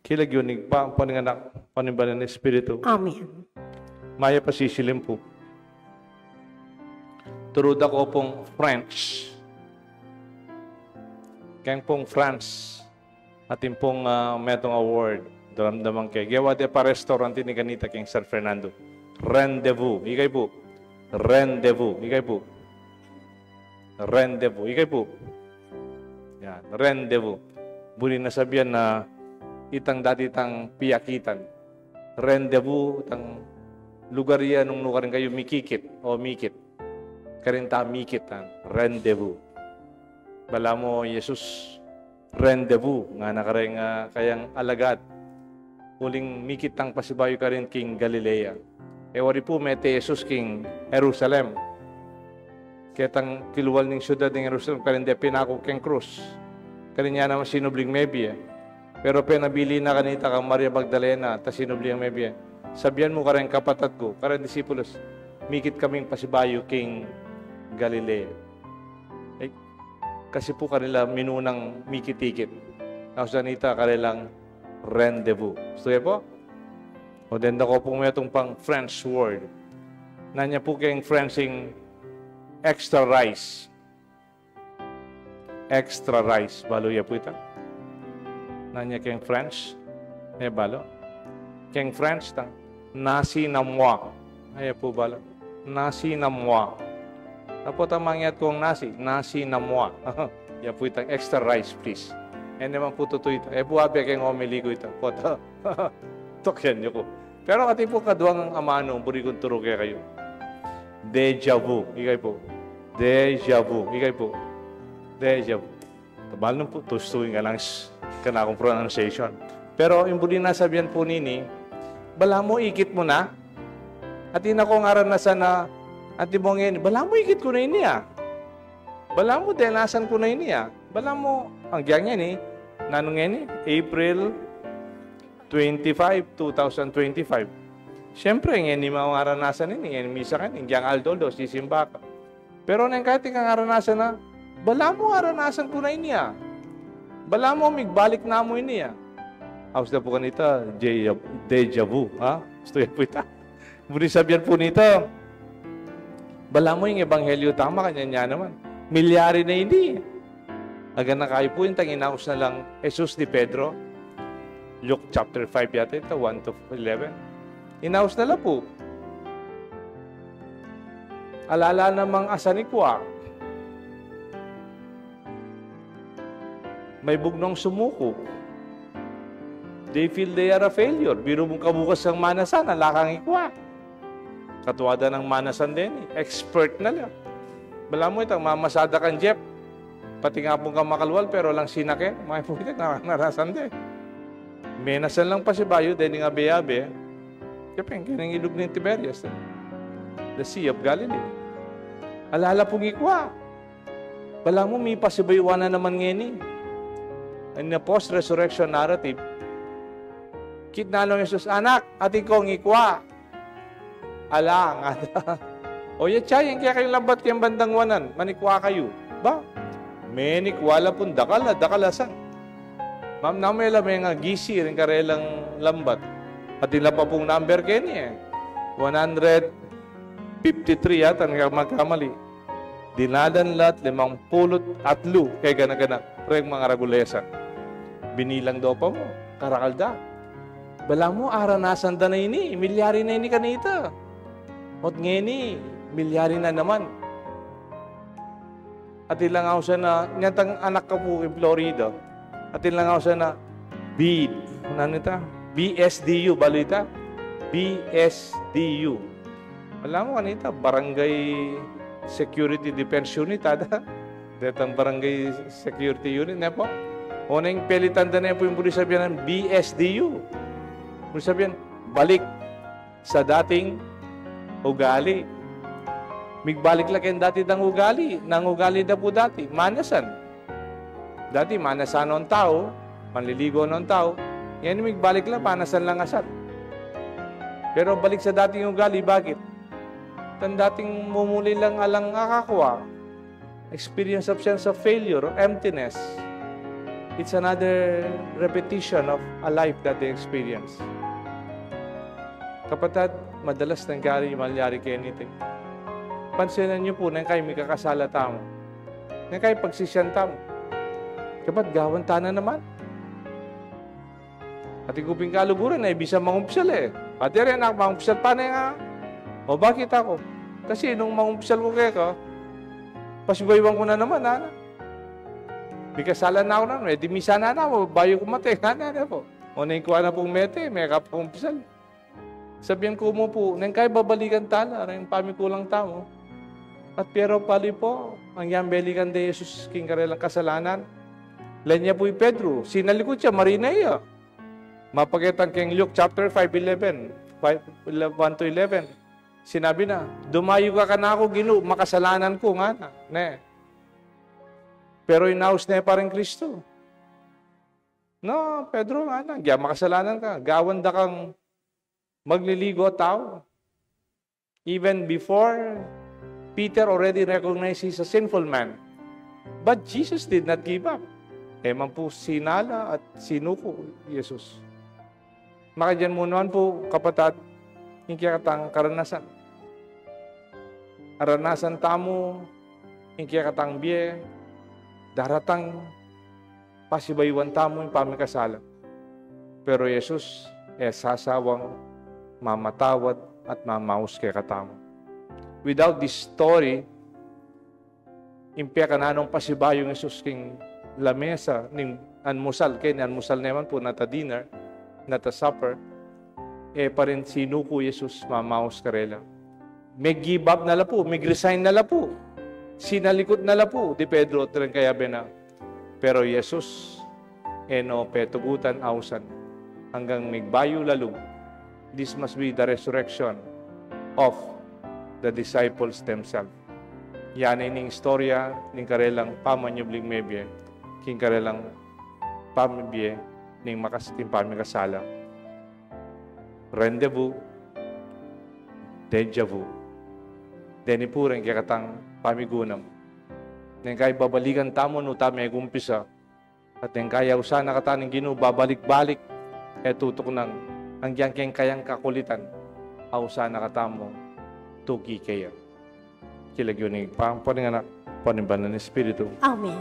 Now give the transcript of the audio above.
Kilag yun, paninganak, panimbalan ng Espiritu. Amen. Maya pasisilim po. Turuda ko pong French. Kaya pong France. Atin pong metong award. Daramdaman kay. Gawa de pa restaurant ni kanita kay San Fernando. Rendezvous. Ikay po. Rendezvous. Ikay po. Rendezvous. Ikay po. Yan. Rendezvous. Buli na sabihan na itang dati itang piyakitan. Rendezvous, itang lugar yan, nung lugar kayo mikikit o mikit. Karinta mikit, rendezvous. Bala mo, Jesus, rendezvous, nga nakareng kayang alagad. Uling mikit tang pasibayo ka rin king Galilea. Wari po, mete Jesus king Jerusalem. Kaya tang kiluwal ng syudad ng Jerusalem, karinde pinako king krus. Karinya naman sinubling maybe Pero penabili na kanita kang Maria Magdalena, ta sinubli ang maybe Sabihan mo ka rin kapatid ko, karang disipulos, mikit kaming pasibayo king Galilea. Kasi po kanila minunang mikitikit. Tapos danita kanilang rendezvous. Gusto po? O then ako po may itong pang French word. Nanya po kayong Frenching extra rice. Extra rice. Balo ya po ito. Nanya kayong French. Balo. Kayong French tang nasi na moi. Ay po balo. Nasi na moi. Tapos ang mangyat kong nasi na moi. Ya po itang extra rice, please. Naman po totoo ito. Buhabi kayong omiligo ito. Pota. Tokyan nyo ko. Pero kati po kaduang ang amano, buri kong turo kaya kayo. Deja vu. Ikay po. Deja vu. Ikay po. Deja vu. Tabal nung po, tustuin ka lang kanakong pronunciation. Pero yung buri nasabihan po nini, bala mo, ikit mo na. At ina ko ngaran na sana, at mo ngayon, bala mo, ikit ko na ini Bala mo, denasan ko na ini Bala mo, ang gyan yan nanong yan April 25, 2025. Siyempre, ngayon ni mga aranasan ini, ngayon misa ka ni, gyan aldoldo, sisimba ka. Pero nang kahit kang aranasan na, bala mo, aranasan ko na ini Bala mo, migbalik na mo ini Haus na po kanita, deja vu, Gusto yan po ita. Muli sabihan po nito, bala mo yung ebanghelyo, tama kanya niya naman. Milyari na hindi. Aga na kayo po yung tanginaos na lang Jesus ni Pedro. Luke chapter 5 yata ito, 1 to 11. Inaos na lang po. Alala namang asanikwa. May bugnong sumuko. They feel they are a failure. Biro mong kabukas ang manasan, alakang ikwa. Katuwada ng manasan din Expert na lang. Bala mo itang mamasada kang jeep. Pati nga pong kamakalwal pero lang sinake. May puwitik na narasan din. Menasan lang pa si Bayo, din nga beyabe. Kapeng, kinang ilog ng Tiberias. The Sea of Galilee. Alala pong ikwa. Bala mo, may pasibayuan na naman ngayon In the post-resurrection narrative, kitnalong Jesus, anak, ating kong ikwa. Alang, o yatsayin, kaya kayong lambat kayong bandang wanan, manikwa kayo. Ba? Menikwala pun dakalasan. Ma'am, namela may nga gisi rin karelang lambat. At ila pa pong number kayo 153 yata, magkamali. Dinadanlat, 50 atlu, kay gana-gana, reng mga ragulesan. Binilang daw pa mo, karakalda. Bala mo, aranasan da na ini, milyari na ini kanita. At ngeni, milyari na naman. At ilang ako siya na, nyatang anak ka po in Florida. At ilang ako siya na, BSDU, balita? BSDU. Alam mo kanita, Barangay Security Defense Unit, Detang Barangay Security Unit, na po. O na yung pelitan na po yung pwede sabihan ng BSDU. Pwede sabihan, balik sa dating ugali. Migbalik lang yung dati ng ugali. Nang ugali na po dati. Manasan. Dati, manasan ng tao. Manliligo ng tao. Yan, migbalik lang. Manasan lang asat. Pero balik sa dating ugali. Bakit? Tan dating mumuli lang alang akakwa. Experience of sense of failure or emptiness. It's another repetition of a life that they experience. Kapatid, madalas mangyari kay anything. Pansinan niyo po, nang kayo may kakasala tamo. Nang kayo pagsisyan tamo. Kapat, gawan tanan naman. At ikuping kaluguran na ibisa mangumpsal eh. Pati rin ako, mangumpsal pa na nga. O bakit ako? Kasi nung mangumpsal ko kayo ko, pasibaywan ko na naman, ana. May kasalan na ako na, di misa na mo, bayo ko mate, ana na po. O naikuha na pong mete, may kapungumpsal. Sabihan ko mo po, nang kayo babalikan tala, rin pamikulang tamo. At pero pali po, ang yambelikan de Jesus, king karelang kasalanan. Lanya po Pedro, sinalikod siya, marina iya. Mapakitang king Luke chapter 5:11, 1-11. Sinabi na, dumayo ka na ako, Ginoo, makasalanan ko nga na. Ne. Pero inaus na parang Kristo. No, Pedro nga na, makasalanan ka. Gawan da kang magliligo tao. Even before, Peter already recognized he's a sinful man. But Jesus did not give up. Eman po sinala at sinuko, Jesus. Maka dyan mo naman po, kapatat, yung kiyakatang karanasan. Aranasan tamo, yung kiyakatang biye, daratang pasibaywan tamo yung pamikasala. Pero Jesus, sasawang mamatawad at mamaus kay katamo. Without this story, impya ka na nung pasibayong Jesus king lamesa, ning anmusal, kaya anmusal naman po, nata dinner, nata supper, pa rin sinuko Jesus, mamaus karela. May give up na la po, may resign na la po, sinalikot na la po, di Pedro, tren kaya na. Pero Jesus, no, petugutan, ausan, hanggang migbayo lalong. This must be the resurrection of the disciples themselves. Yan ay ning istorya ning karelang pamanyubling mebye, king karelang pamibye ning makasiting pamikasala. Rendezvous, deja vu. Deni pureng kaya katang pamigunam. Neng kaya babalikan tamo no tami gumpisa. At neng kaya usana kataning Ginoo babalik-balik tutok ng hanggang kayang kakulitan. Ausana katamo tugi kaya. Kilagyo ni pamparinganak panimbanan ng Espiritu. Amen.